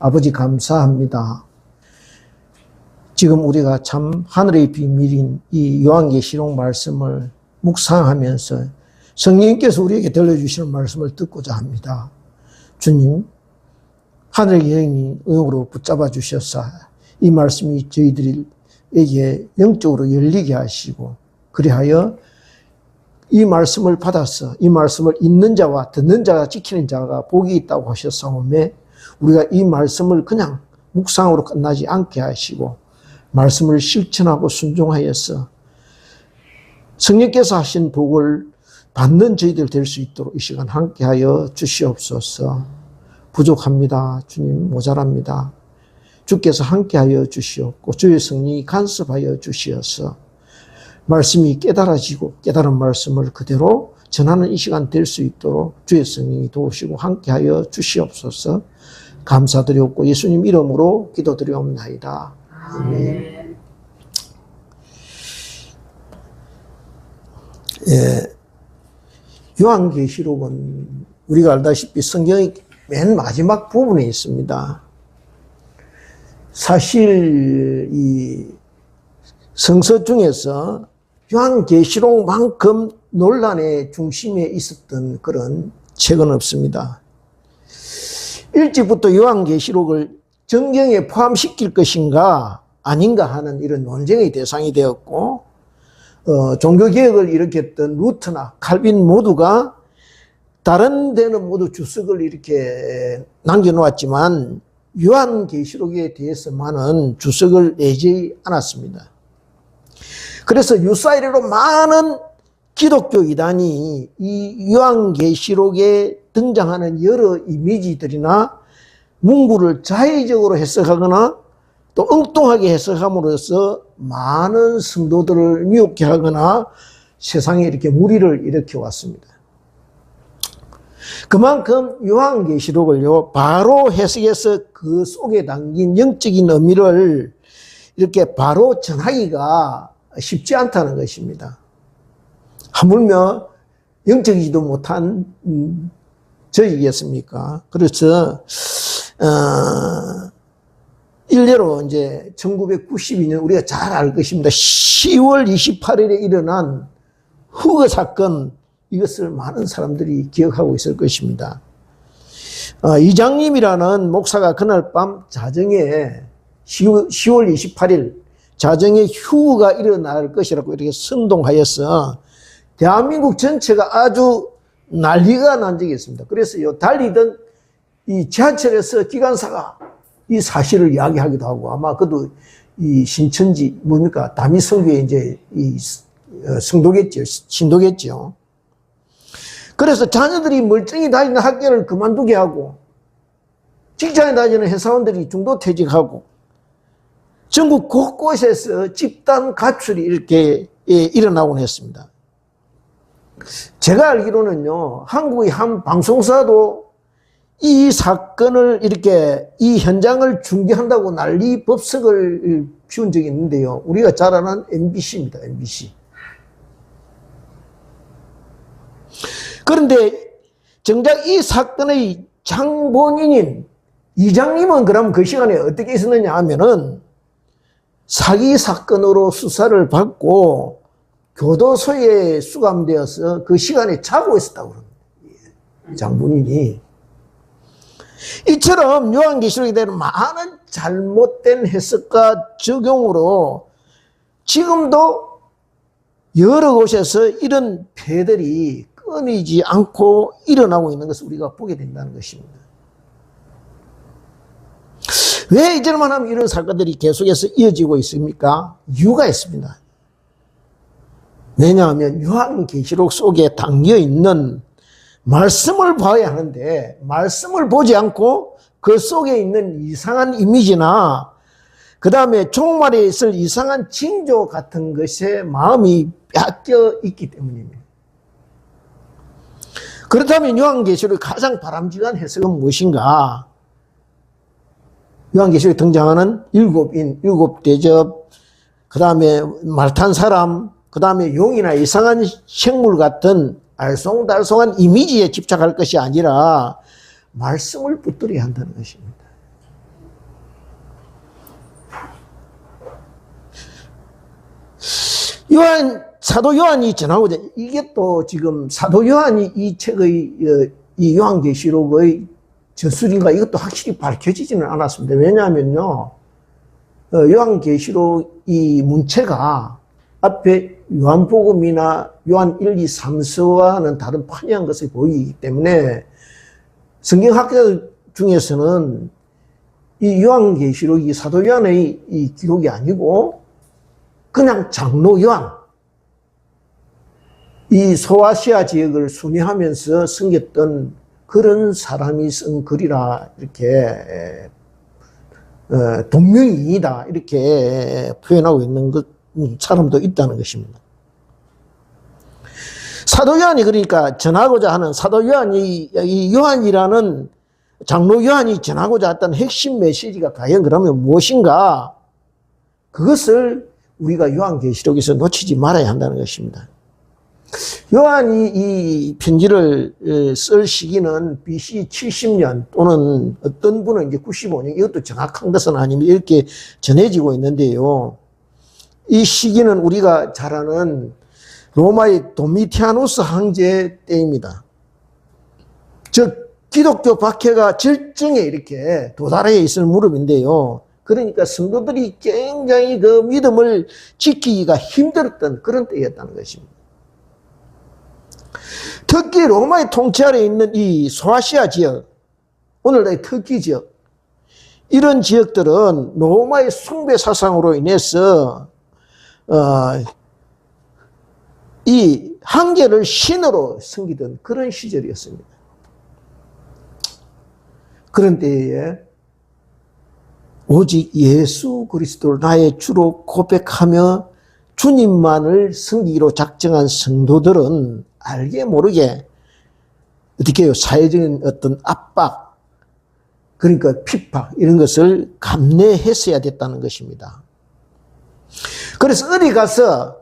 아버지 감사합니다. 지금 우리가 참 하늘의 비밀인 이 요한계시록 말씀을 묵상하면서 성령님께서 우리에게 들려주시는 말씀을 듣고자 합니다. 주님, 하늘의 영이 의욕으로 붙잡아 주셔서 이 말씀이 저희들에게 영적으로 열리게 하시고, 그리하여 이 말씀을 받아서 이 말씀을 읽는 자와 듣는 자가 지키는 자가 복이 있다고 하셨사오매, 우리가 이 말씀을 그냥 묵상으로 끝나지 않게 하시고 말씀을 실천하고 순종하여서 성령께서 하신 복을 받는 저희들 될 수 있도록 이 시간 함께하여 주시옵소서. 부족합니다. 주님, 모자랍니다. 주께서 함께하여 주시옵고 주의 성령이 간섭하여 주시어서 말씀이 깨달아지고 깨달은 말씀을 그대로 전하는 이 시간 될 수 있도록 주의 성령이 도우시고 함께하여 주시옵소서. 감사드리옵고 예수님 이름으로 기도드리옵나이다. 아멘. 요한계시록은 우리가 알다시피 성경의 맨 마지막 부분에 있습니다. 사실 이 성서 중에서 요한계시록만큼 논란의 중심에 있었던 그런 책은 없습니다. 일찍부터 요한계시록을 정경에 포함시킬 것인가 아닌가 하는 이런 논쟁의 대상이 되었고, 종교개혁을 일으켰던 루터나 칼빈 모두가 다른 데는 모두 주석을 이렇게 남겨놓았지만 요한계시록에 대해서만은 주석을 내지 않았습니다. 그래서 유사이로 많은 기독교 이단이 이 요한계시록에 등장하는 여러 이미지들이나 문구를 자의적으로 해석하거나 또 엉뚱하게 해석함으로써 많은 성도들을 미혹해 하거나 세상에 이렇게 무리를 일으켜 왔습니다. 그만큼 요한계시록을요, 바로 해석해서 그 속에 담긴 영적인 의미를 이렇게 바로 전하기가 쉽지 않다는 것입니다. 하물며 영적이지도 못한 저희겠습니까? 그래서 일례로 이제 1992년 우리가 잘 알 것입니다. 10월 28일에 일어난 후거 사건, 이것을 많은 사람들이 기억하고 있을 것입니다. 이장님이라는 목사가 그날 밤 자정에 10월 28일 자정에 휴거가 일어날 것이라고 이렇게 선동하여서 대한민국 전체가 아주 난리가 난 적이 있습니다. 그래서 달리던 이 지하철에서 기관사가 이 사실을 이야기하기도 하고, 아마 그도 이 신천지 뭡니까 다미성교회 이제 이 성도겠죠, 신도겠죠. 그래서 자녀들이 멀쩡히 다니는 학교를 그만두게 하고, 직장에 다니는 회사원들이 중도퇴직하고, 전국 곳곳에서 집단 가출이 이렇게 일어나곤 했습니다. 제가 알기로는요, 한국의 한 방송사도 이 사건을 이렇게 이 현장을 중계한다고 난리 법석을 피운 적이 있는데요. 우리가 잘 아는 MBC입니다. MBC. 그런데 정작 이 사건의 장본인인 이장님은 그럼 그 시간에 어떻게 있었느냐 하면은 사기 사건으로 수사를 받고 교도소에 수감되어서 그 시간에 자고 있었다고 그럽니다. 장본인이. 이처럼 요한계시록에 대한 많은 잘못된 해석과 적용으로 지금도 여러 곳에서 이런 폐들이 끊이지 않고 일어나고 있는 것을 우리가 보게 된다는 것입니다. 왜 이제만 하면 이런 사건들이 계속해서 이어지고 있습니까? 이유가 있습니다. 왜냐하면 요한계시록 속에 담겨 있는 말씀을 봐야 하는데, 말씀을 보지 않고 그 속에 있는 이상한 이미지나 그 다음에 종말에 있을 이상한 징조 같은 것에 마음이 뺏겨 있기 때문입니다. 그렇다면 요한계시록의 가장 바람직한 해석은 무엇인가? 요한계시록에 등장하는 일곱인, 일곱 대접, 그 다음에 말 탄 사람, 그 다음에 용이나 이상한 생물 같은 알쏭달쏭한 이미지에 집착할 것이 아니라 말씀을 붙들어야 한다는 것입니다. 사도 요한이 전하고자, 이게 또 지금 사도 요한이 이 책의, 이 요한계시록의 저술인가 이것도 확실히 밝혀지지는 않았습니다. 왜냐하면요, 요한계시록 이 문체가 앞에 요한복음이나 요한 1, 2, 3서와는 다른 판이한 것을 보이기 때문에 성경학자들 중에서는 이 요한계시록이 사도 요한의 이 기록이 아니고 그냥 장로 요한, 이 소아시아 지역을 순회하면서 섬겼던 그런 사람이 쓴 글이라 이렇게 동명이인이다 이렇게 표현하고 있는 사람도 있다는 것입니다. 사도 요한이 그러니까 전하고자 하는 사도 요한이 이 요한이라는 장로 요한이 전하고자 했던 핵심 메시지가 과연 그러면 무엇인가? 그것을 우리가 요한계시록에서 놓치지 말아야 한다는 것입니다. 요한이 이 편지를 쓸 시기는 BC 70년 또는 어떤 분은 이제 95년, 이것도 정확한 것은 아닙니다. 이렇게 전해지고 있는데요. 이 시기는 우리가 잘 아는 로마의 도미티아누스 황제 때입니다. 즉 기독교 박해가 절정에 이렇게 도달해 있을 무렵인데요. 그러니까 성도들이 굉장히 그 믿음을 지키기가 힘들었던 그런 때였다는 것입니다. 특히 로마의 통치 아래에 있는 이 소아시아 지역, 오늘날의 터키 지역, 이런 지역들은 로마의 숭배 사상으로 인해서 이 황제를 신으로 섬기던 그런 시절이었습니다. 그런 때에 오직 예수 그리스도를 나의 주로 고백하며 주님만을 섬기기로 작정한 성도들은 알게 모르게 어떻게 해요? 사회적인 어떤 압박, 그러니까 핍박 이런 것을 감내했어야 됐다는 것입니다. 그래서 어디 가서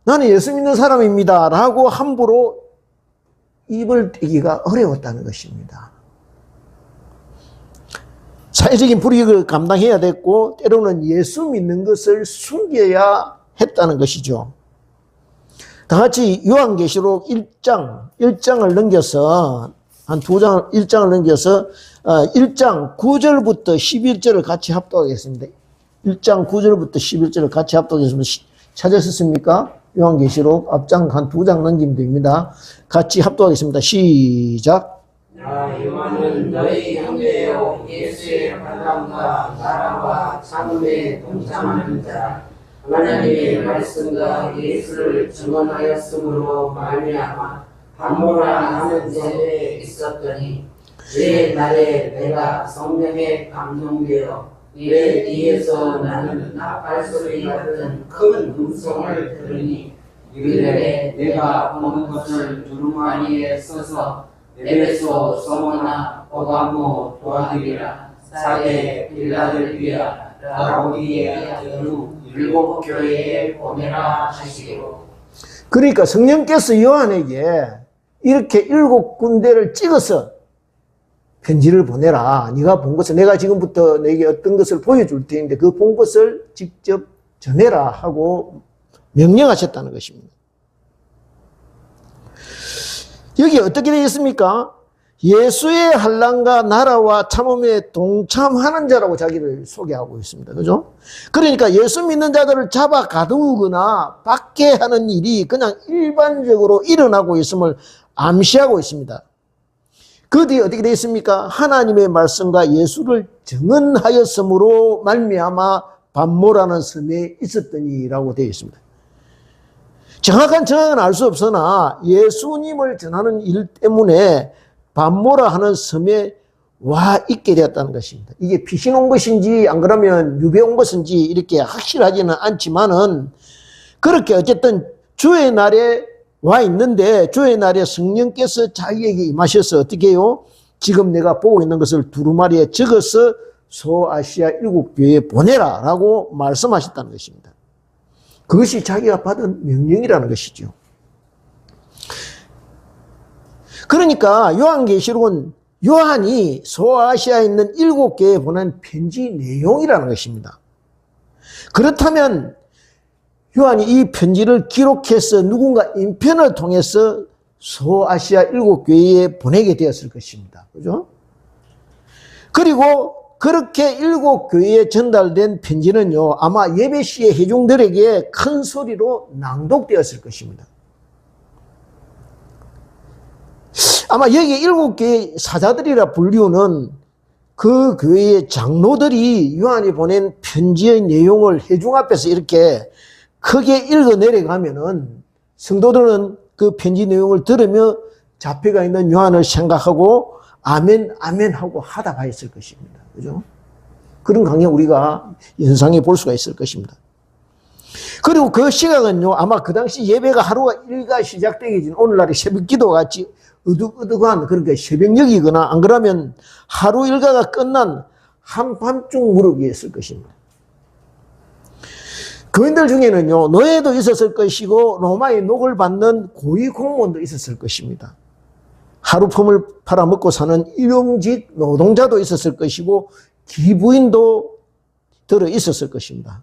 나는 예수 믿는 사람입니다 라고 함부로 입을 떼기가 어려웠다는 것입니다. 사회적인 불이익을 감당해야 됐고 때로는 예수 믿는 것을 숨겨야 했다는 것이죠. 다 같이 요한계시록 1장을 넘겨서 한 1장을 넘겨서 1장 9절부터 11절을 같이 합독하겠습니다. 1장 9절부터 11절을 같이 합독하겠습니다. 찾으셨습니까? 요한계시록 앞장 한 2장 넘기면 됩니다. 같이 합독하겠습니다. 시작. 나 요한은 너희 형제요 예수의 발람과 나라와 참음에 동참하는 자 하나님의 말씀과 예수를 증언하였으므로 말미암아 반모라 하는 세대에 있었더니 제 날에 내가 성령에 감동되어 내 뒤에서 나는 나팔소리 같은 큰 음성을 들으니 이르되 내가 보는 것을 두루마리에 써서 에베소, 서머나, 버가모, 도아디라, 사데, 빌라델비아, 라오디게아 등 7 교회에 보내라 하시기로. 그러니까 성령께서 요한에게 이렇게 7 군데를 찍어서 편지를 보내라. 네가 본 것을 내가 지금부터 내게 어떤 것을 보여줄 테니까 그 본 것을 직접 전해라 하고 명령하셨다는 것입니다. 여기 어떻게 되어 있습니까? 예수의 환난과 나라와 참음에 동참하는 자라고 자기를 소개하고 있습니다. 그죠? 그러니까 예수 믿는 자들을 잡아 가두거나 박해하는 일이 그냥 일반적으로 일어나고 있음을 암시하고 있습니다. 그 뒤에 어떻게 되어 있습니까? 하나님의 말씀과 예수를 증언하였으므로 말미암아 반모라는 섬에 있었더니라고 되어 있습니다. 정확한 정황은 알 수 없으나 예수님을 전하는 일 때문에 반모라 하는 섬에 와 있게 되었다는 것입니다. 이게 피신 온 것인지 안 그러면 유배 온 것인지 이렇게 확실하지는 않지만은 그렇게 어쨌든 주의 날에 와 있는데 주의 날에 성령께서 자기에게 임하셔서 어떻게 해요? 지금 내가 보고 있는 것을 두루마리에 적어서 소아시아 7 교회에 보내라 라고 말씀하셨다는 것입니다. 그것이 자기가 받은 명령이라는 것이죠. 그러니까 요한계시록은 요한이 소아시아에 있는 7 교회에 보낸 편지 내용이라는 것입니다. 그렇다면 요한이 이 편지를 기록해서 누군가 인편을 통해서 소아시아 7교회에 보내게 되었을 것입니다. 그죠? 그리고 그렇게 7교회에 전달된 편지는요, 아마 예배 시에 회중들에게 큰 소리로 낭독되었을 것입니다. 아마 여기 7교회 사자들이라 불리우는 그 교회의 장로들이 요한이 보낸 편지의 내용을 회중 앞에서 이렇게 크게 읽어 내려가면은 성도들은 그 편지 내용을 들으며 잡혀가 있는 요한을 생각하고 아멘, 아멘 하고 하답하였을 것입니다. 그죠? 그런 강의 우리가 연상해 볼 수가 있을 것입니다. 그리고 그 시각은요, 아마 그 당시 예배가 하루가 일가 시작되기 전 오늘날의 새벽 기도 같이 어둑어둑한, 그러니까 새벽녘이거나 안 그러면 하루 일가가 끝난 한밤중 무렵이었을 것입니다. 교인들 중에는요, 노예도 있었을 것이고 로마의 녹을 받는 고위 공무원도 있었을 것입니다. 하루품을 팔아먹고 사는 일용직 노동자도 있었을 것이고 기부인도 들어 있었을 것입니다.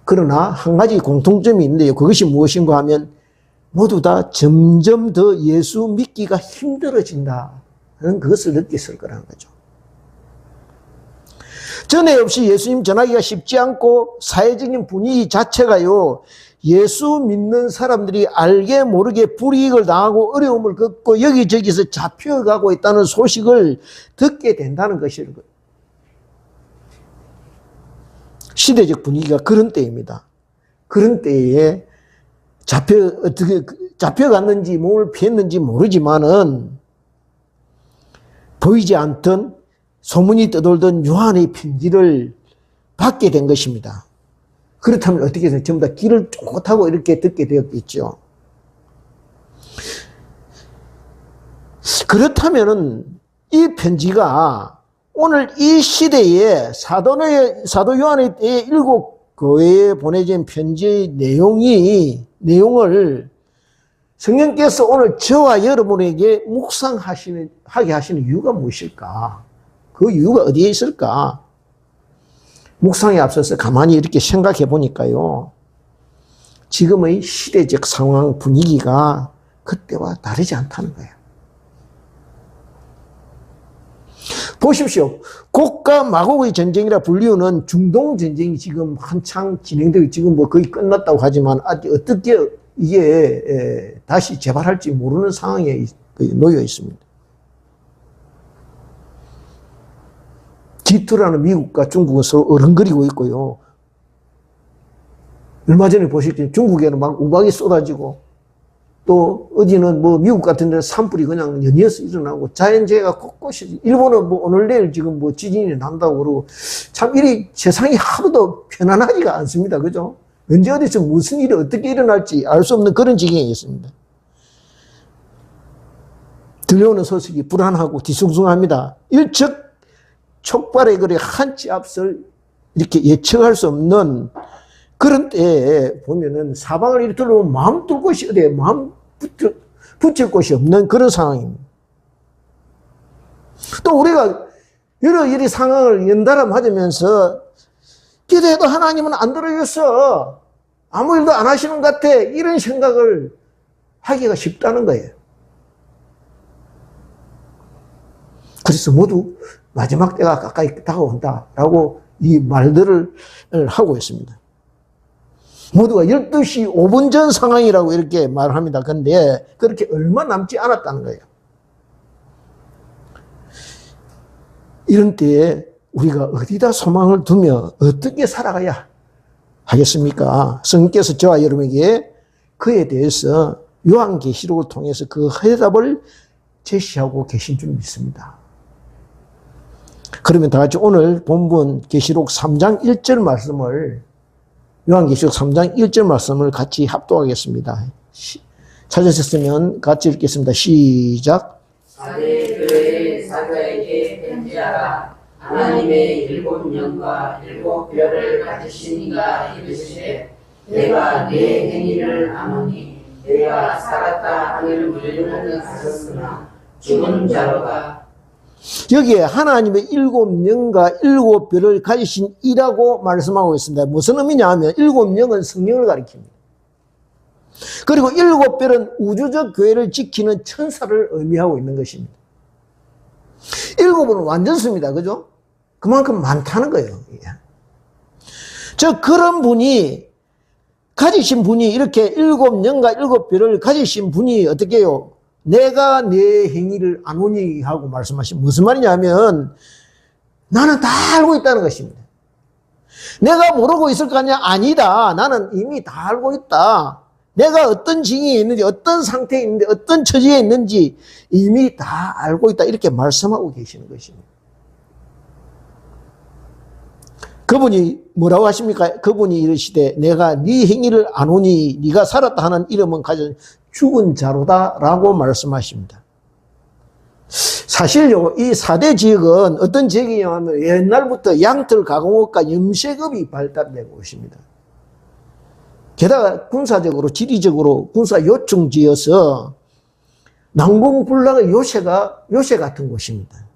그러나 한 가지 공통점이 있는데요. 그것이 무엇인가 하면 모두 다 점점 더 예수 믿기가 힘들어진다는 그것을 느꼈을 거라는 거죠. 전에 없이 예수님 전하기가 쉽지 않고 사회적인 분위기 자체가요, 예수 믿는 사람들이 알게 모르게 불이익을 당하고 어려움을 겪고 여기저기서 잡혀가고 있다는 소식을 듣게 된다는 것이에요. 시대적 분위기가 그런 때입니다. 그런 때에 어떻게 잡혀갔는지 몸을 피했는지 모르지만은 보이지 않던 소문이 떠돌던 요한의 편지를 받게 된 것입니다. 그렇다면 어떻게 해서 전부 다 길을 쭉 타고 이렇게 듣게 되었겠죠. 그렇다면은 이 편지가 오늘 이 시대에 사도 요한의 때에 7교회에 보내진 편지의 내용을 성령께서 오늘 저와 여러분에게 묵상하게 하시는 이유가 무엇일까? 그 이유가 어디에 있을까? 묵상에 앞서서 가만히 이렇게 생각해 보니까요, 지금의 시대적 상황 분위기가 그때와 다르지 않다는 거예요. 보십시오. 곡과 마곡의 전쟁이라 불리우는 중동 전쟁이 지금 한창 진행되고 지금 뭐 거의 끝났다고 하지만 아직 어떻게 이게 다시 재발할지 모르는 상황에 놓여 있습니다. G2라는 미국과 중국은 서로 어른거리고 있고요. 얼마 전에 보셨겠지만 중국에는 막 우박이 쏟아지고 또 어디는 뭐 미국 같은 데는 산불이 그냥 연이어서 일어나고 자연재해가 곳곳이, 일본은 뭐 오늘 내일 지금 뭐 지진이 난다고 그러고 참 이 세상이 하루도 편안하지가 않습니다. 그죠? 언제 어디서 무슨 일이 어떻게 일어날지 알 수 없는 그런 지경에 있습니다. 들려오는 소식이 불안하고 뒤숭숭합니다. 일척 촉발의 그래 한치 앞설 이렇게 예측할 수 없는 그런 때에 보면은 사방을 이렇게 둘러보면 마음 둘 곳이 어디에 마음 붙일 곳이 없는 그런 상황입니다. 또 우리가 여러 이리 상황을 연달아 맞으면서 기도해도 하나님은 안 들어줬어, 아무 일도 안 하시는 것 같아, 이런 생각을 하기가 쉽다는 거예요. 그래서 모두 마지막 때가 가까이 다가온다라고 이 말들을 하고 있습니다. 모두가 12시 5분 전 상황이라고 이렇게 말합니다. 그런데 그렇게 얼마 남지 않았다는 거예요. 이런 때에 우리가 어디다 소망을 두며 어떻게 살아가야 하겠습니까? 성령께서 저와 여러분에게 그에 대해서 요한계시록을 통해서 그 해답을 제시하고 계신 줄 믿습니다. 그러면 다 같이 오늘 본문 계시록 3장 1절 말씀을, 요한계시록 3장 1절 말씀을 같이 합독하겠습니다. 찾으셨으면 같이 읽겠습니다. 시작. 사대 교회의 사자에게 편지하라. 하나님의 7 영과 7 별을 가지신 이가 이르시되, 내가 네 행위를 아노니 내가 살았다 하늘 물리는 하셨으나 죽은 자로다. 여기에 하나님의 7영과 7별을 가지신 이라고 말씀하고 있습니다. 무슨 의미냐 하면 7영은 성령을 가리킵니다. 그리고 7별은 우주적 교회를 지키는 천사를 의미하고 있는 것입니다. 7은 완전수입니다. 그죠? 그만큼 많다는 거예요. 그런 분이 가지신 분이 이렇게 7영과 7별을 가지신 분이 어떻게 해요? 내가 내 행위를 아노니 하고 말씀하시면 무슨 말이냐면 나는 다 알고 있다는 것입니다. 내가 모르고 있을 거 아니야? 아니다. 나는 이미 다 알고 있다. 내가 어떤 징에 있는지, 어떤 상태에 있는지, 어떤 처지에 있는지 이미 다 알고 있다. 이렇게 말씀하고 계시는 것입니다. 그분이 뭐라고 하십니까? 그분이 이르시되 내가 네 행위를 아노니 네가 살았다 하는 이름은 가져 죽은 자로다 라고 말씀하십니다. 사실요, 이 4대 지역은 어떤 지역이냐면 옛날부터 양털 가공업과 염색업이 발달된 곳입니다. 게다가 군사적으로, 지리적으로 군사 요충지여서 난공불락의 요새 같은 곳입니다.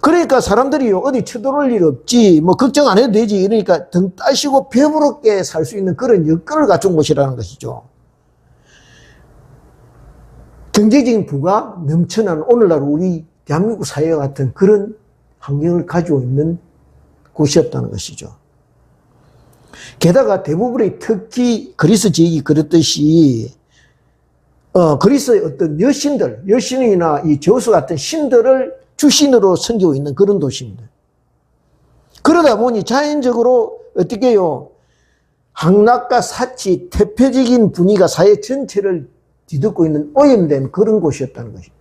그러니까 사람들이요, 어디 쳐들어올 일 없지, 뭐 걱정 안 해도 되지. 그러니까 등 따시고 배부럽게 살 수 있는 그런 여건을 갖춘 곳이라는 것이죠. 경제적인 부가 넘쳐나는 오늘날 우리 대한민국 사회와 같은 그런 환경을 가지고 있는 곳이었다는 것이죠. 게다가 대부분의 특히 그리스 지역이 그랬듯이 그리스의 어떤 여신이나 이 제우스 같은 신들을 주신으로 섬기고 있는 그런 도시입니다. 그러다 보니 자연적으로 어떻게 해요? 학락과 사치, 태폐적인 분위기가 사회 전체를 뒤덮고 있는 오염된 그런 곳이었다는 것입니다.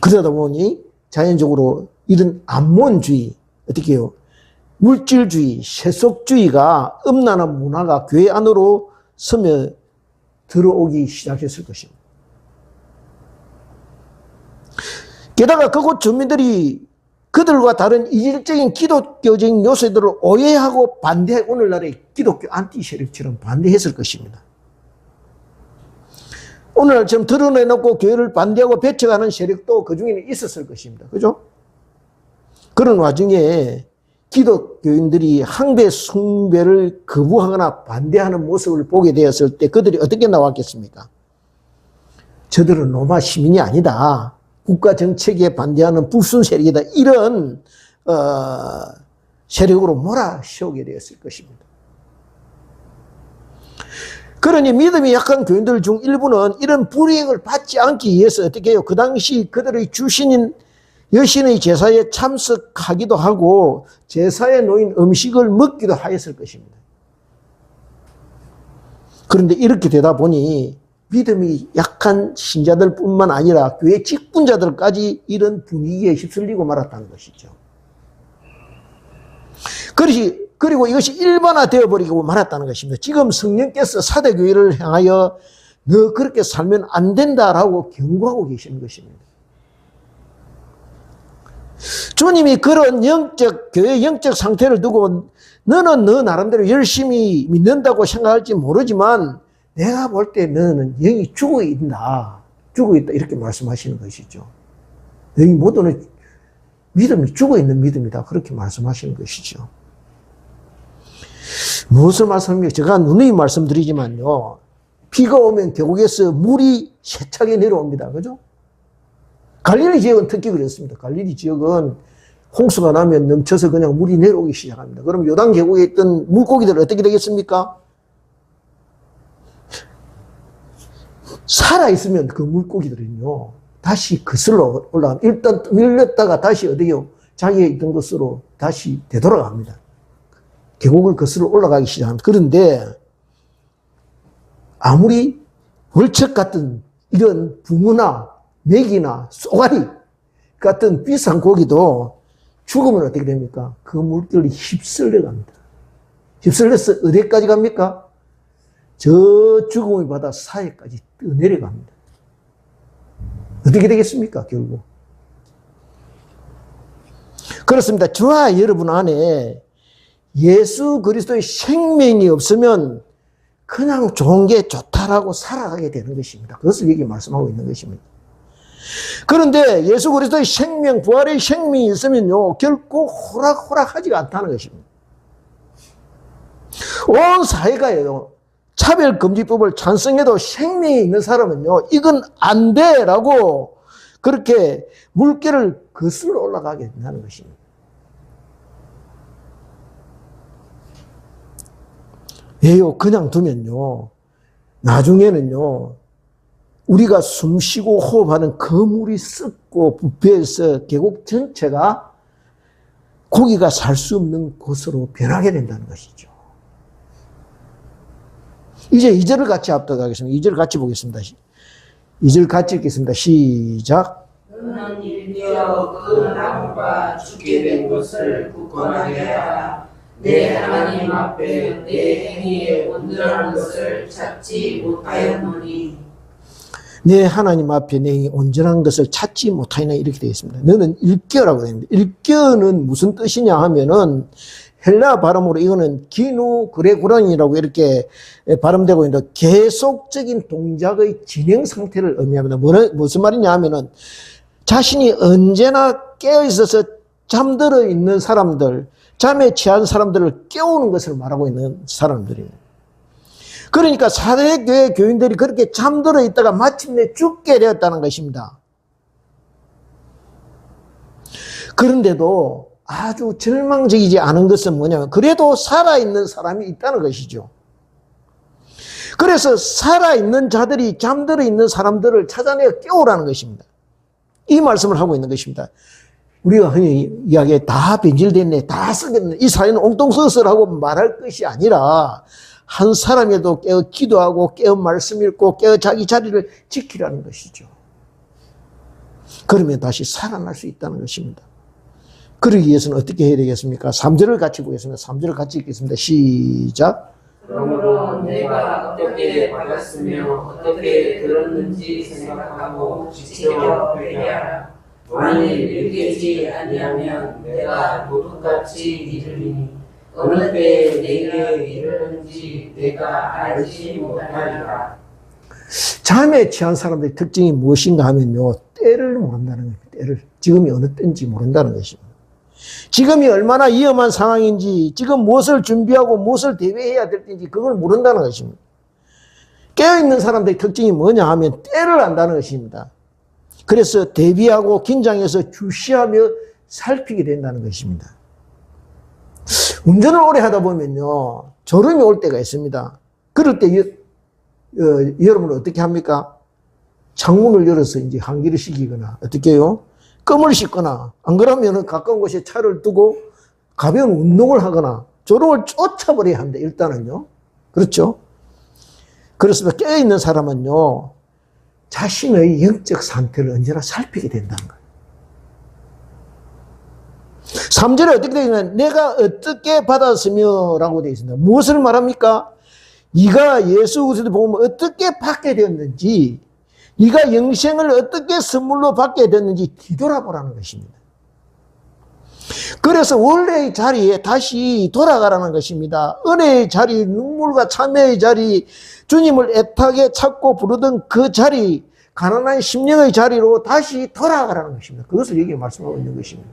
그러다 보니 자연적으로 이런 안몬주의, 어떻게 해요? 물질주의, 세속주의가 음란한 문화가 교회 안으로 스며 들어오기 시작했을 것입니다. 게다가 그곳 주민들이 그들과 다른 이질적인 기독교적인 요소들을 오해하고 오늘날의 기독교 안티 세력처럼 반대했을 것입니다. 오늘날처럼 드러내놓고 교회를 반대하고 배척하는 세력도 그 중에는 있었을 것입니다. 그죠? 그런 와중에 기독교인들이 항배 숭배를 거부하거나 반대하는 모습을 보게 되었을 때 그들이 어떻게 나왔겠습니까? 저들은 로마 시민이 아니다. 국가 정책에 반대하는 불순 세력이다. 이런 세력으로 몰아세우게 되었을 것입니다. 그러니 믿음이 약한 교인들 중 일부는 이런 불이익을 받지 않기 위해서 어떻게 해요? 그 당시 그들의 주신인 여신의 제사에 참석하기도 하고 제사에 놓인 음식을 먹기도 하였을 것입니다. 그런데 이렇게 되다 보니 믿음이 약한 신자들 뿐만 아니라 교회 직분자들까지 이런 분위기에 휩쓸리고 말았다는 것이죠. 그리고 이것이 일반화되어 버리고 말았다는 것입니다. 지금 성령께서 사대교회를 향하여 너 그렇게 살면 안 된다라고 경고하고 계시는 것입니다. 주님이 그런 교회의 영적 상태를 두고 너는 너 나름대로 열심히 믿는다고 생각할지 모르지만 내가 볼 때 너는 영이 죽어있다. 이렇게 말씀하시는 것이죠. 여기 모두는 믿음이 죽어있는 믿음이다. 그렇게 말씀하시는 것이죠. 무엇을 말씀합니까? 제가 누누이 말씀드리지만요. 비가 오면 계곡에서 물이 세차게 내려옵니다. 그죠? 갈릴리 지역은 특히 그렇습니다. 갈릴리 지역은 홍수가 나면 넘쳐서 그냥 물이 내려오기 시작합니다. 그럼 요단 계곡에 있던 물고기들은 어떻게 되겠습니까? 살아있으면 그 물고기들은요, 다시 거슬러 올라갑니다. 일단 밀렸다가 다시 어디요? 자기가 있던 곳으로 다시 되돌아갑니다. 계곡을 거슬러 올라가기 시작합니다. 그런데 아무리 월척 같은 이런 붕어나 메기나 쏘가리 같은 비싼 고기도 죽으면 어떻게 됩니까? 그 물결이 휩쓸려 갑니다. 휩쓸려서 어디까지 갑니까? 저 죽음의 바다 사이까지 떠내려갑니다. 어떻게 되겠습니까? 결국. 그렇습니다. 저와 여러분 안에 예수 그리스도의 생명이 없으면 그냥 좋은 게 좋다라고 살아가게 되는 것입니다. 그것을 여기 말씀하고 있는 것입니다. 그런데 예수 그리스도의 생명, 부활의 생명이 있으면요, 결코 호락호락하지가 않다는 것입니다. 온 사회가요, 차별금지법을 찬성해도 생명이 있는 사람은요, 이건 안 돼! 라고 그렇게 물결을 거슬러 올라가게 된다는 것입니다. 왜요? 그냥 두면요, 나중에는요, 우리가 숨 쉬고 호흡하는 거물이 썩고 부패해서 계곡 전체가 고기가 살 수 없는 곳으로 변하게 된다는 것이죠. 이제 2절을 같이 압도하겠습니다. 2절 같이 보겠습니다. 2절 같이 읽겠습니다. 시작. 너는 일되어 그 나무가 죽게 된 것을 굳건하게 하라. 내 하나님 앞에 내 행위에 온전한 것을 찾지 못하였노니. 내 하나님 앞에 내 온전한 것을 찾지 못하이나 이렇게 되어 있습니다. 너는 일교라고 되어 있습니다. 일교는 무슨 뜻이냐 하면은 헬라 발음으로 이거는 기누 그레구란이라고 이렇게 발음되고 있는데 계속적인 동작의 진행 상태를 의미합니다. 무슨 말이냐 하면은 자신이 언제나 깨어 있어서 잠들어 있는 사람들, 잠에 취한 사람들을 깨우는 것을 말하고 있는 사람들입니다. 그러니까 사대교회 교인들이 그렇게 잠들어 있다가 마침내 죽게 되었다는 것입니다. 그런데도 아주 절망적이지 않은 것은 뭐냐면 그래도 살아있는 사람이 있다는 것이죠. 그래서 살아있는 자들이 잠들어 있는 사람들을 찾아내어 깨우라는 것입니다. 이 말씀을 하고 있는 것입니다. 우리가 흔히 이야기해 다 변질됐네, 다 썩었네, 이 사회는 엉뚱서슬하고 말할 것이 아니라 한 사람에도 깨어 기도하고 깨어 말씀 읽고 깨어 자기 자리를 지키라는 것이죠. 그러면 다시 살아날 수 있다는 것입니다. 그러기 위해서는 어떻게 해야 되겠습니까? 3절을 같이 보겠습니다. 3절을 같이 읽겠습니다. 시작. 그러므로 내가 어떻게 받았으며 어떻게 들었는지 생각하고 지켜 회개하라. 만일 읽지 아니하면 내가 도둑같이 이르리니 어느 때에 내게 이르는지 내가 알지 못하리라. 잠에 취한 사람들의 특징이 무엇인가 하면요, 때를 모른다는 겁니다. 때를. 지금이 어느 때인지 모른다는 것입니다. 지금이 얼마나 위험한 상황인지, 지금 무엇을 준비하고 무엇을 대비해야 될지 그걸 모른다는 것입니다. 깨어있는 사람들의 특징이 뭐냐 하면 때를 안다는 것입니다. 그래서 대비하고 긴장해서 주시하며 살피게 된다는 것입니다. 운전을 오래 하다 보면요, 졸음이 올 때가 있습니다. 그럴 때 여러분은 어떻게 합니까? 창문을 열어서 이제 환기를 시키거나 어떻게 해요? 껌을 씻거나 안 그러면 가까운 곳에 차를 두고 가벼운 운동을 하거나 졸음을 쫓아버려야 합니다. 일단은요. 그렇죠? 그렇습니다. 깨어있는 사람은요, 자신의 영적 상태를 언제나 살피게 된다는 거예요. 3절에 어떻게 되어 있냐면 내가 어떻게 받았으며 라고 되어 있습니다. 무엇을 말합니까? 네가 예수 그리스도를 보면 어떻게 받게 되었는지, 네가 영생을 어떻게 선물로 받게 됐는지 뒤돌아보라는 것입니다. 그래서 원래의 자리에 다시 돌아가라는 것입니다. 은혜의 자리, 눈물과 참회의 자리, 주님을 애타게 찾고 부르던 그 자리, 가난한 심령의 자리로 다시 돌아가라는 것입니다. 그것을 여기 말씀하고 있는 것입니다.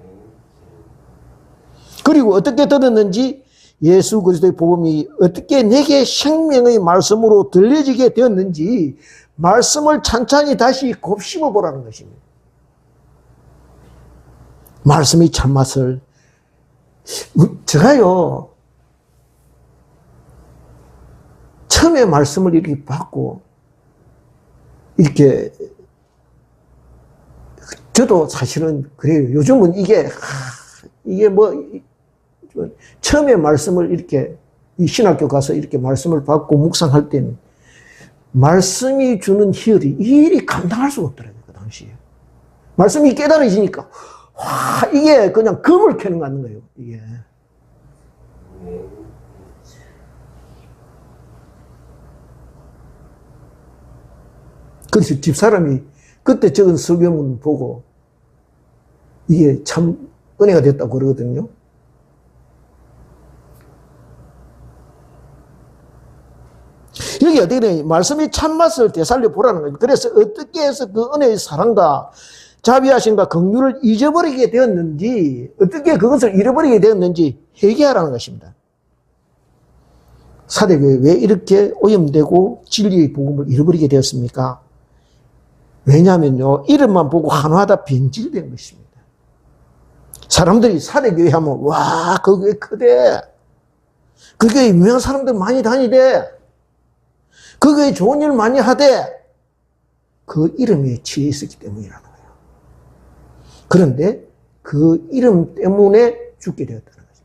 그리고 어떻게 들었는지, 예수 그리스도의 복음이 어떻게 내게 생명의 말씀으로 들려지게 되었는지 말씀을 찬찬히 다시 곱씹어 보라는 것입니다. 말씀의 참맛을 제가요, 처음에 말씀을 이렇게 받고 이렇게 저도 사실은 그래요. 요즘은 이게 뭐 처음에 말씀을 이렇게 이 신학교 가서 이렇게 말씀을 받고 묵상할 때는 말씀이 주는 희열이 일이 감당할 수가 없더라고요. 그 당시에 말씀이 깨달아지니까 와, 이게 그냥 금을 캐는 것 같는 거예요. 이게 그래서 집사람이 그때 적은 성경을 보고 이게 참 은혜가 됐다고 그러거든요. 여기 어떻게 되냐. 말씀의 참맛을 되살려 보라는 거예요. 그래서 어떻게 해서 그 은혜의 사랑과 자비하심과 긍휼을 잊어버리게 되었는지, 어떻게 그것을 잃어버리게 되었는지 회개하라는 것입니다. 사대교회 왜 이렇게 오염되고 진리의 복음을 잃어버리게 되었습니까? 왜냐하면요, 이름만 보고 한화하다 변질된 것입니다. 사람들이 사대교회 하면, 와, 그 교회 크대. 그 교회 유명한 사람들 많이 다니대. 그 교회 좋은 일 많이 하대. 그 이름에 취해 있었기 때문이라는 거예요. 그런데 그 이름 때문에 죽게 되었다는 거죠.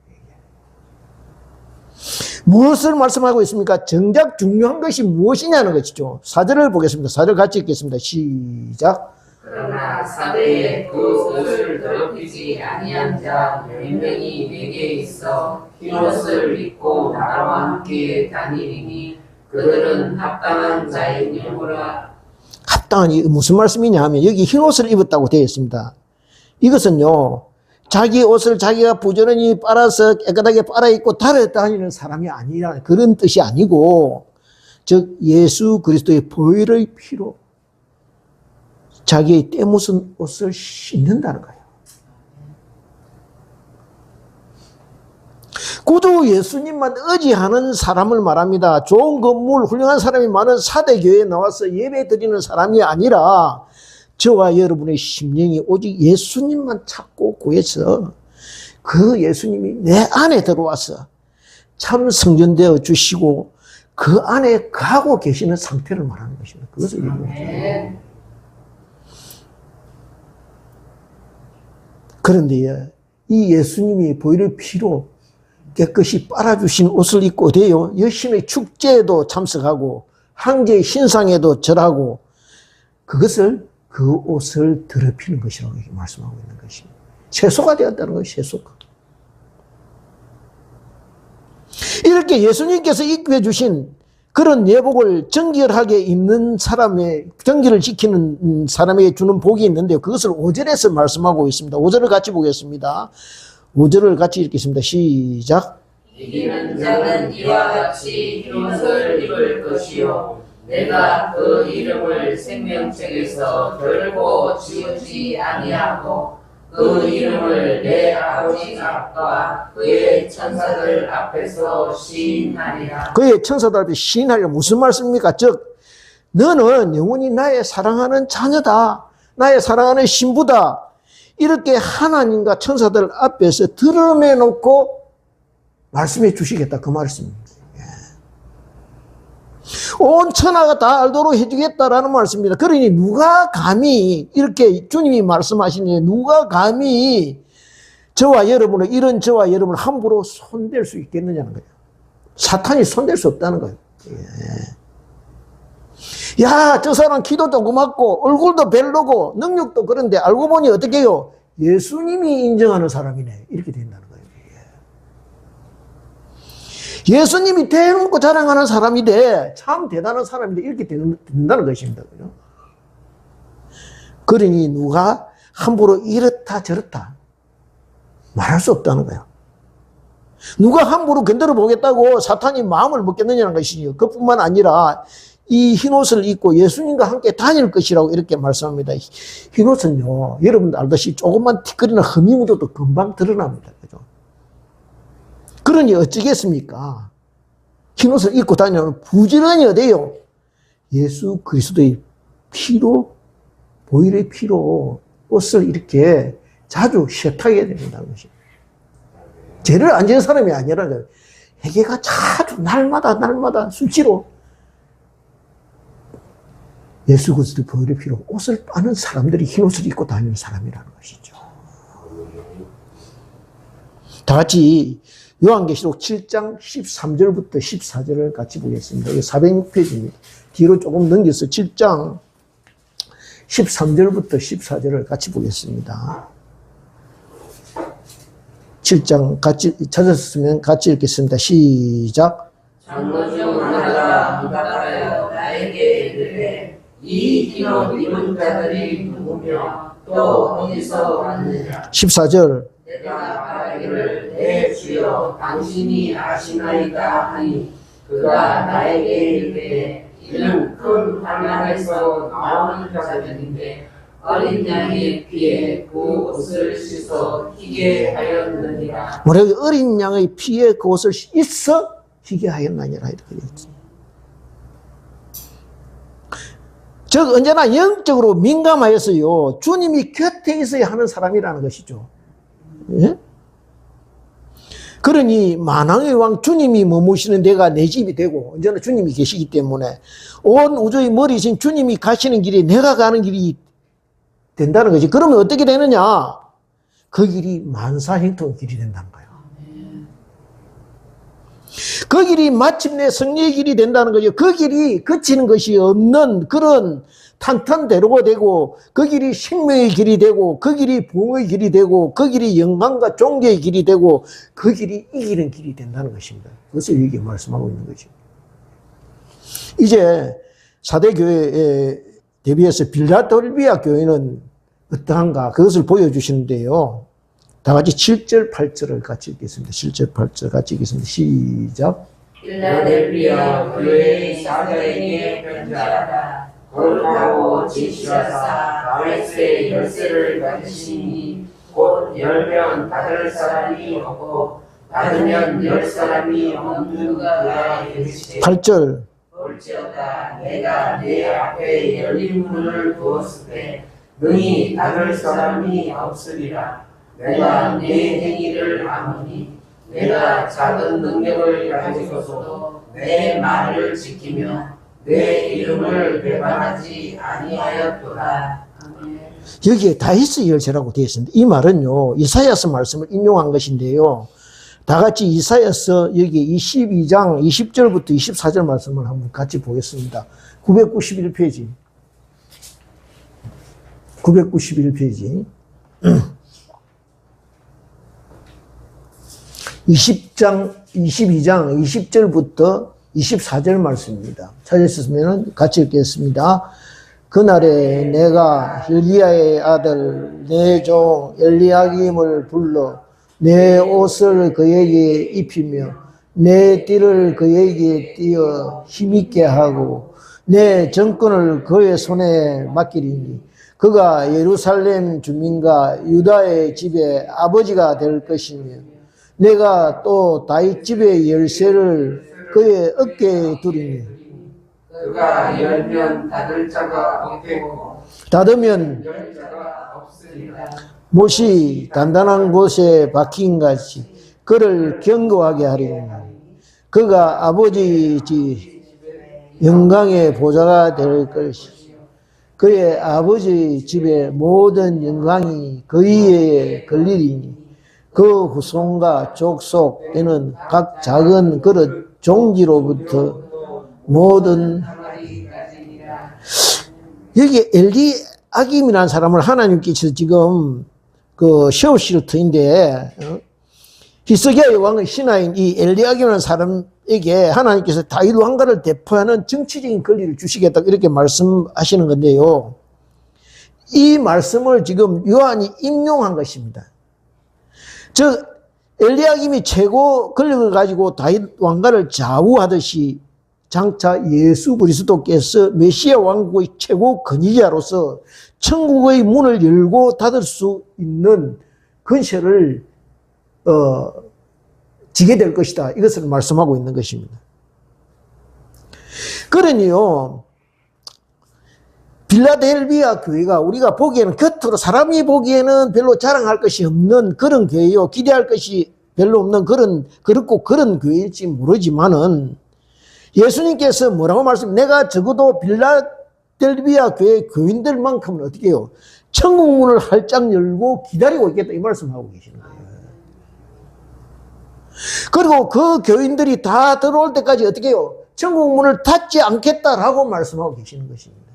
무엇을 말씀하고 있습니까? 정작 중요한 것이 무엇이냐는 것이죠. 4절을 보겠습니다. 4절 같이 읽겠습니다. 시작. 그러나 사대에 그 옷을 더럽히지 아니한 자 몇 명이 내게 있어 흰옷을 입고 나와 함께 다니리니 그들은 합당한 자이니라. 합당한 이 무슨 말씀이냐 하면 여기 흰옷을 입었다고 되어 있습니다. 이것은요, 자기 옷을 자기가 부지런히 빨아서 깨끗하게 빨아입고 다니는 사람이 아니라 그런 뜻이 아니고, 즉 예수 그리스도의 보혈의 피로 자기의 때 묻은 옷을 씻는다는 거예요. 구주 예수님만 의지하는 사람을 말합니다. 좋은 건물, 훌륭한 사람이 많은 사대교회에 나와서 예배 드리는 사람이 아니라 저와 여러분의 심령이 오직 예수님만 찾고 구해서 그 예수님이 내 안에 들어와서 참 성전되어 주시고 그 안에 가고 계시는 상태를 말하는 것입니다. 그것을 얘기합니다. 그런데 이 예수님이 보혈의 피로 깨끗이 빨아주신 옷을 입고 돼요. 열심히 축제에도 참석하고 황제의 신상에도 절하고 그것을 그 옷을 더럽히는 것이라고 이렇게 말씀하고 있는 것입니다. 세소가 되었다는 거예요. 세소가. 이렇게 예수님께서 입혀 주신 그런 예복을 정결하게 입는 사람의, 정결을 지키는 사람에게 주는 복이 있는데요. 그것을 5절에서 말씀하고 있습니다. 5절을 같이 보겠습니다. 5절을 같이 읽겠습니다. 시작. 이기는 자는 이와 같이 흰옷을 입을 것이요 내가 그 이름을 생명책에서 결코 지우지 아니하고 그 이름을 내 아버지 앞과 그의 천사들 앞에서 시인하리라. 그의 천사들 앞에 시인하리라. 무슨 말씀입니까? 즉 너는 영원히 나의 사랑하는 자녀다. 나의 사랑하는 신부다. 이렇게 하나님과 천사들 앞에서 드러내놓고 말씀해 주시겠다. 그 말씀입니다. 온 천하가 다 알도록 해주겠다라는 말씀입니다. 그러니 누가 감히 이렇게 주님이 말씀하시니 누가 감히 저와 여러분을 이런 저와 여러분을 함부로 손댈 수 있겠느냐는 거예요. 사탄이 손댈 수 없다는 거예요. 야, 저 사람 키도 조그맣고 얼굴도 별로고 능력도 그런데 알고 보니 어떻게 해요? 예수님이 인정하는 사람이네. 이렇게 된다는 거예요. 예수님이 대놓고 자랑하는 사람인데 참 대단한 사람인데 이렇게 된다는 것입니다. 그러니 누가 함부로 이렇다 저렇다 말할 수 없다는 거예요. 누가 함부로 건드려 보겠다고 사탄이 마음을 먹겠느냐는 것이죠. 그뿐만 아니라 이 흰옷을 입고 예수님과 함께 다닐 것이라고 이렇게 말씀합니다. 흰옷은요, 여러분도 알다시피 조금만 티끌이나 흠이 묻어도 금방 드러납니다. 그죠? 그러니 어찌겠습니까? 흰옷을 입고 다니면 부지런히 어때요? 예수 그리스도의 피로, 보혈의 피로 옷을 이렇게 자주 세탁해야 된다는 것입니다. 죄를 안 지은 사람이 아니라 회개가 자주 날마다 수시로 예수 그리스도의 보혈의 피로 옷을 빠는 사람들이 흰옷을 입고 다니는 사람이라는 것이죠. 다 같이 요한계시록 7장 13절부터 14절을 같이 보겠습니다. 이게 406페이지입니다. 뒤로 조금 넘겨서 7장 13절부터 14절을 같이 보겠습니다. 7장 같이 찾았으면 같이 읽겠습니다. 시작. 장로 중 하나가 응답하여 나에게 이르되 이 흰옷 입은 자들이 누구며 또 어디서 왔느냐. 14절. 내가 말하기를 내 주여 당신이 아시나이다 하니 그가 나에게 이르되 이는 큰 환난에서 나오는 자들인데 어린 양의 피에 그 옷을 씻어 희게 하였느니라. 뭐라고 어린 양의 피에 그 옷을 씻어 희게 하였느니라 이렇게 되었지. 즉 언제나 영적으로 민감하여서요 주님이 곁에 있어야 하는 사람이라는 것이죠. 예? 그러니 만왕의 왕 주님이 머무시는 데가 내 집이 되고 언제나 주님이 계시기 때문에 온 우주의 머리신 주님이 가시는 길이 내가 가는 길이 된다는 거지. 그러면 어떻게 되느냐? 그 길이 만사형통 길이 된다는 거예요. 그 길이 마침내 승리의 길이 된다는 거죠. 그 길이 그치는 것이 없는 그런 탄탄대로가 되고 그 길이 생명의 길이 되고 그 길이 부흥의 길이 되고 그 길이 영광과 존귀의 길이 되고 그 길이 이기는 길이 된다는 것입니다. 그래서 여기 말씀하고 있는 거죠. 이제 사대교회에 대비해서 빌라델비아 교회는 어떠한가 그것을 보여주시는데요. 다 같이 7절 8절을 같이 읽겠습니다. 7절 8절 같이 읽겠습니다. 시작. 필라델비아 교회의 사도에게 편지하라. 거룩하고 진실하사 다윗의 열쇠를 가지시니 곧 열면 닫을 사람이 없고 닫으면 열 사람이 없는 그가 계시되 8절. 볼지어다 내가 내 앞에 열린 문을 두었을 때 능히 닫을 사람이 없으리라. 내가 내 행위를 아노니 내가 작은 능력을 가지고서도 내 말을 지키며 내 이름을 배반하지 아니하였도다. 여기에 다윗의 열쇠라고 되어 있습니다. 이 말은요 이사야서 말씀을 인용한 것인데요. 다 같이 이사야서 여기 22장 20절부터 24절 말씀을 한번 같이 보겠습니다. 991페이지. 991페이지. 22장 20절부터 24절 말씀입니다. 찾으셨으면 같이 읽겠습니다. 그날에 내가 엘리야의 아들 내 종 엘리야김을 불러 내 옷을 그에게 입히며 내 띠를 그에게 띄어 힘있게 하고 내 정권을 그의 손에 맡기리니 그가 예루살렘 주민과 유다의 집의 아버지가 될 것이며 내가 또 다윗 집의 열쇠를 그의 어깨에 두리니 그가 열면 닫을 자가 없겠고 닫으면 열 자가 없으리라. 못이 단단한 곳에 박힌 같이 그를 견고하게 하리니 그가 아버지 집 영광의 보좌가 될 것이요 그의 아버지 집의 모든 영광이 그 위에 걸리리니 그 후손과 족속 되는 각 작은 그릇 종지로부터 모든 여기 엘리야김이라는 사람을 하나님께서 지금 세우실 터인데 히스기야의 왕의 신하인 이 엘리야김이라는 사람에게 하나님께서 다윗 왕가를 대표하는 정치적인 권리를 주시겠다 이렇게 말씀하시는 건데요. 이 말씀을 지금 요한이 인용한 것입니다. 즉 엘리야김이 최고 권력을 가지고 다윗 왕가를 좌우하듯이 장차 예수 그리스도께서 메시아 왕국의 최고 권위자로서 천국의 문을 열고 닫을 수 있는 권세를 지게 될 것이다. 이것을 말씀하고 있는 것입니다. 그러니요 빌라델비아 교회가 우리가 보기에는 겉으로 사람이 보기에는 별로 자랑할 것이 없는 그런 교회요. 기대할 것이 별로 없는 그렇고 그런 교회일지 모르지만은 예수님께서 뭐라고 내가 적어도 빌라델비아 교회 교인들만큼은 어떻게 해요? 천국 문을 활짝 열고 기다리고 있겠다 이 말씀하고 계시는 거예요. 그리고 그 교인들이 다 들어올 때까지 어떻게 해요? 천국 문을 닫지 않겠다라고 말씀하고 계시는 것입니다.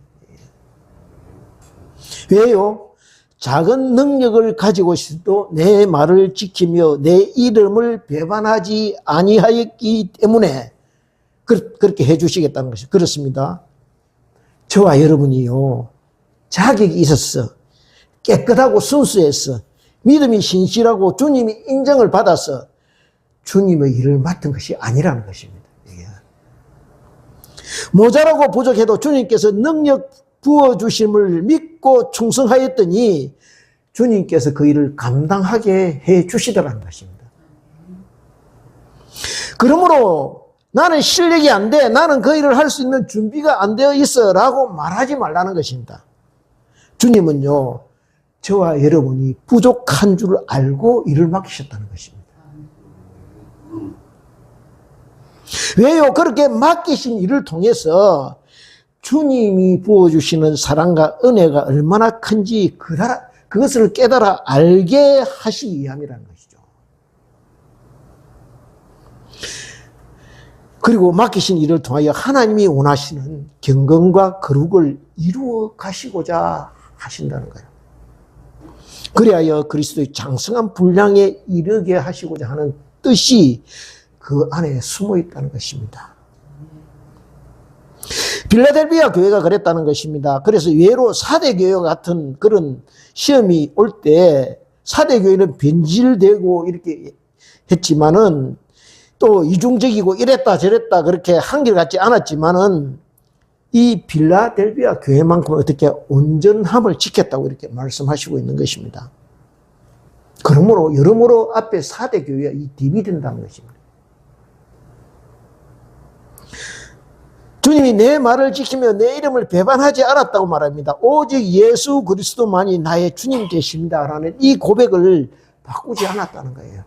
왜요? 작은 능력을 가지고 있어도 내 말을 지키며 내 이름을 배반하지 아니하였기 때문에 그렇게 해주시겠다는 것이 그렇습니다. 저와 여러분이요 자격이 있었어, 깨끗하고 순수했어, 믿음이 신실하고 주님이 인정을 받아서 주님의 일을 맡은 것이 아니라는 것입니다. 모자라고 부족해도 주님께서 능력 부어주심을 믿고 충성하였더니 주님께서 그 일을 감당하게 해 주시더라는 것입니다. 그러므로 나는 실력이 안 돼, 나는 그 일을 할 수 있는 준비가 안 되어 있어 라고 말하지 말라는 것입니다. 주님은요, 저와 여러분이 부족한 줄 알고 일을 맡기셨다는 것입니다. 왜요? 그렇게 맡기신 일을 통해서 주님이 부어주시는 사랑과 은혜가 얼마나 큰지 그것을 깨달아 알게 하시기 위함이라는 것이죠. 그리고 맡기신 일을 통하여 하나님이 원하시는 경건과 거룩을 이루어 가시고자 하신다는 거예요. 그리하여 그리스도의 장성한 분량에 이르게 하시고자 하는 뜻이 그 안에 숨어 있다는 것입니다. 빌라델비아 교회가 그랬다는 것입니다. 그래서 예로 사대 교회와 같은 그런 시험이 올 때 사대 교회는 변질되고 이렇게 했지만은 또 이중적이고 이랬다 저랬다 그렇게 한결같지 않았지만은 이 빌라델비아 교회만큼은 어떻게 온전함을 지켰다고 이렇게 말씀하시고 있는 것입니다. 그러므로 여러모로 앞에 4대 교회가 이 딥이 된다는 것입니다. 주님이 내 말을 지키며 내 이름을 배반하지 않았다고 말합니다. 오직 예수 그리스도만이 나의 주님 되십니다라는 이 고백을 바꾸지 않았다는 거예요.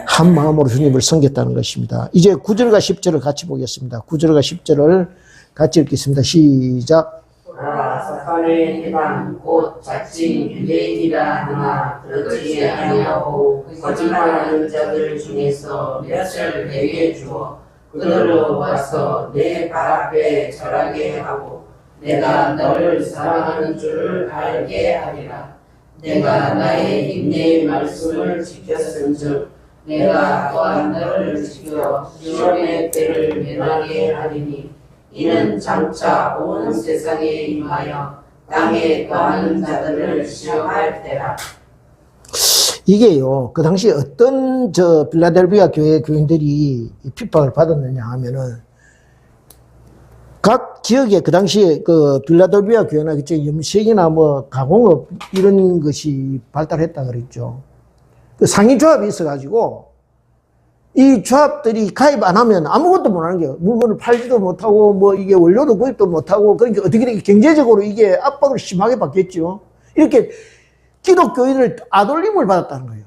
한 마음으로 주님을 섬겼다는 것입니다. 이제 9절과 10절을 같이 보겠습니다. 9절과 10절을 같이 읽겠습니다. 시작. 보라, 사탄의 해당 곧 자칭 유대인이라 하나 그렇지 아니하고 거짓말하는 자들 중에서 몇을 내게 주어 그들로 와서 내 발 앞에 절하게 하고 내가 너를 사랑하는 줄을 알게 하리라. 내가 나의 인내의 말씀을 지켰은즉 내가 또한 너를 지켜 시험의 때를 면하게 하리니 이는 장차 온 세상에 임하여 땅에 거하는 자들을 시험할 때라. 이게요, 그 당시 어떤 빌라델비아 교회 교인들이 핍박을 받았느냐 하면은, 각 지역에 그 당시에 그 빌라델비아 교회나 그쪽 염색이나 뭐 가공업 이런 것이 발달했다 그랬죠. 그 상인조합이 있어가지고, 이 조합들이 가입 안 하면 아무것도 못 하는 거예요. 물건을 팔지도 못하고, 뭐 이게 원료도 구입도 못하고, 그러니까 어떻게 되게 경제적으로 이게 압박을 심하게 받겠죠. 이렇게 기독교인을 아돌림을 받았다는 거예요.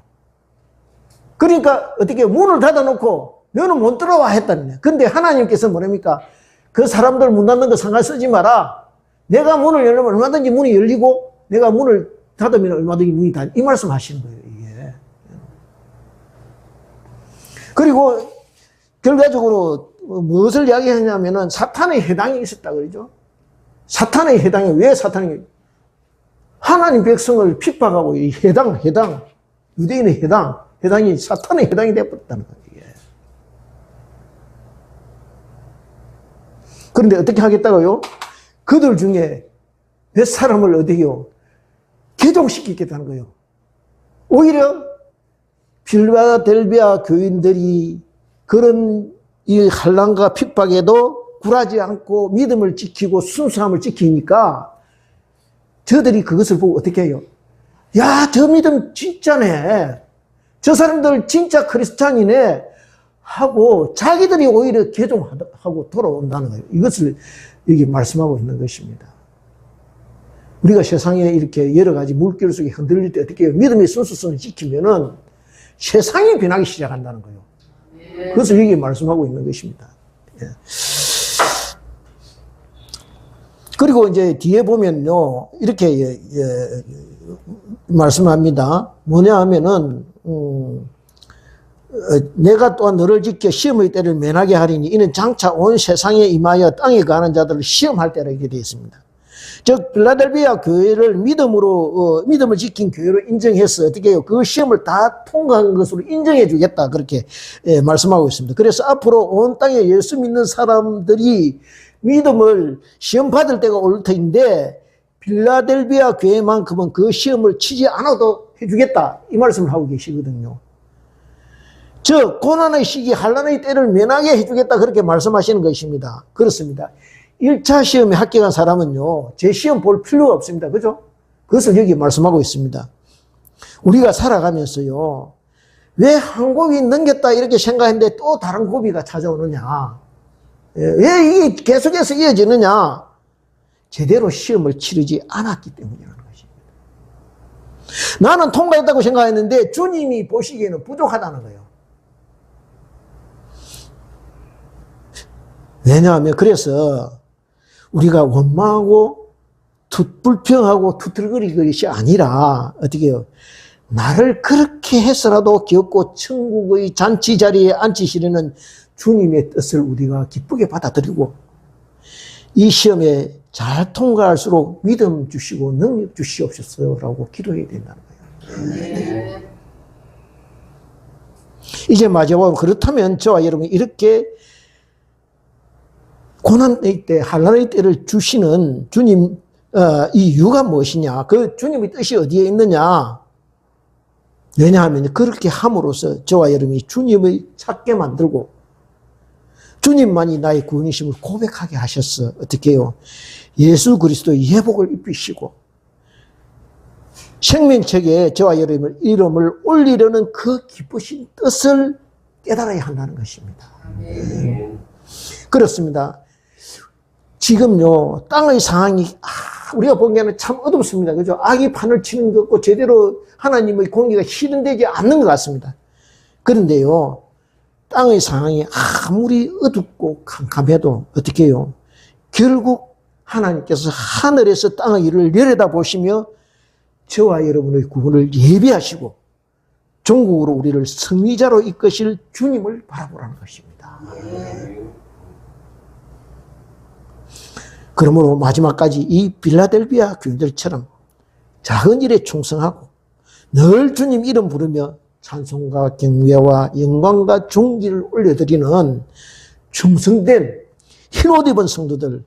그러니까 어떻게 문을 닫아놓고 너는 못 들어와 했다는 거예요. 근데 하나님께서 뭐랍니까? 그 사람들 문 닫는 거 상관 쓰지 마라. 내가 문을 열면 얼마든지 문이 열리고 내가 문을 닫으면 얼마든지 문이 닫. 이 말씀 하시는 거예요. 이게. 그리고 결과적으로 무엇을 이야기하냐면은 사탄의 해당이 있었다 그러죠. 사탄의 해당이 왜 사탄이 하나님 백성을 핍박하고 이 해당, 유대인의 해당이 사탄의 해당이 되어버렸다는 거예요. 그런데 어떻게 하겠다고요? 그들 중에 몇 사람을 어디요? 개종시키겠다는 거예요. 오히려 빌라델비아 교인들이 그런 이 환난과 핍박에도 굴하지 않고 믿음을 지키고 순수함을 지키니까 저들이 그것을 보고 어떻게 해요? 야, 저 믿음 진짜네. 저 사람들 진짜 크리스찬이네. 하고 자기들이 오히려 개종하고 돌아온다는 거예요. 이것을 여기 말씀하고 있는 것입니다. 우리가 세상에 이렇게 여러 가지 물결 속에 흔들릴 때 어떻게 해요? 믿음의 순수성을 지키면은 세상이 변하기 시작한다는 거예요. 그것을 여기 말씀하고 있는 것입니다. 예. 그리고 이제 뒤에 보면요, 이렇게, 말씀합니다. 뭐냐 하면은, 내가 또한 너를 지켜 시험의 때를 면하게 하리니 이는 장차 온 세상에 임하여 땅에 가는 자들을 시험할 때라 이렇게 되어 있습니다. 즉, 빌라델비아 교회를 믿음을 지킨 교회로 인정해서 어떻게 해요? 그 시험을 다 통과한 것으로 인정해 주겠다. 그렇게 말씀하고 있습니다. 그래서 앞으로 온 땅에 예수 믿는 사람들이 믿음을 시험 받을 때가 올 터인데 빌라델비아 교회만큼은 그 시험을 치지 않아도 해주겠다 이 말씀을 하고 계시거든요. 저 고난의 시기, 환난의 때를 면하게 해주겠다 그렇게 말씀하시는 것입니다. 그렇습니다. 1차 시험에 합격한 사람은요, 제 시험 볼 필요가 없습니다. 그죠? 그것을 여기 말씀하고 있습니다. 우리가 살아가면서요, 왜 한 고비 넘겼다 이렇게 생각했는데 또 다른 고비가 찾아오느냐? 왜 이게 계속해서 이어지느냐? 제대로 시험을 치르지 않았기 때문이라는 것입니다. 나는 통과했다고 생각했는데 주님이 보시기에는 부족하다는 거예요. 왜냐하면 그래서 우리가 원망하고 불평하고 투틀거리는 것이 아니라 어떻게 해요? 나를 그렇게 해서라도 겪고 천국의 잔치 자리에 앉히시려는 주님의 뜻을 우리가 기쁘게 받아들이고 이 시험에 잘 통과할수록 믿음 주시고 능력 주시옵소서라고 기도해야 된다는 거예요. 이제 마지막으로 그렇다면 저와 여러분이 이렇게 고난의 때, 환난의 때를 주시는 주님 이 이유가 무엇이냐? 그 주님의 뜻이 어디에 있느냐? 왜냐하면 그렇게 함으로써 저와 여러분이 주님을 찾게 만들고 주님만이 나의 구원이심을 고백하게 하셨어. 어떻게 해요? 예수 그리스도의 예복을 입히시고 생명책에 저와 여러분의 이름을 올리려는 그 기쁘신 뜻을 깨달아야 한다는 것입니다. 그렇습니다. 지금요, 땅의 상황이, 우리가 보기에는 참 어둡습니다. 그죠? 악이 판을 치는 것 같고, 제대로 하나님의 공의가 실현되지 않는 것 같습니다. 그런데요, 땅의 상황이 아무리 어둡고 캄캄해도, 어떻게 해요? 결국 하나님께서 하늘에서 땅의 일을 내려다보시며, 저와 여러분의 구원을 예비하시고, 종국으로 우리를 승리자로 이끄실 주님을 바라보라는 것입니다. 그러므로 마지막까지 이 빌라델비아 교인들처럼 작은 일에 충성하고 늘 주님 이름 부르며 찬송과 경배와 영광과 존귀를 올려드리는 충성된 흰옷 입은 성도들,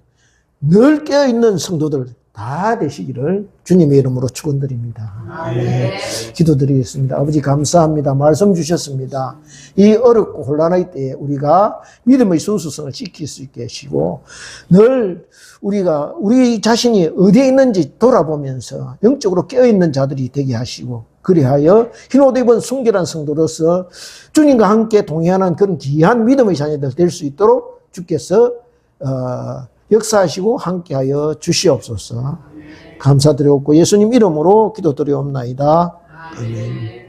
늘 깨어있는 성도들 다 되시기를 주님의 이름으로 축원드립니다. 네. 기도드리겠습니다. 아버지 감사합니다. 말씀 주셨습니다. 이 어렵고 혼란의 때에 우리가 믿음의 순수성을 지킬 수 있게 하시고 늘 우리가 우리 자신이 어디에 있는지 돌아보면서 영적으로 깨어있는 자들이 되게 하시고 그리하여 흰옷 입은 순결한 성도로서 주님과 함께 동행하는 그런 귀한 믿음의 자녀들 될 수 있도록 주께서 역사하시고 함께하여 주시옵소서. 감사드리옵고 예수님 이름으로 기도드리옵나이다. 아멘.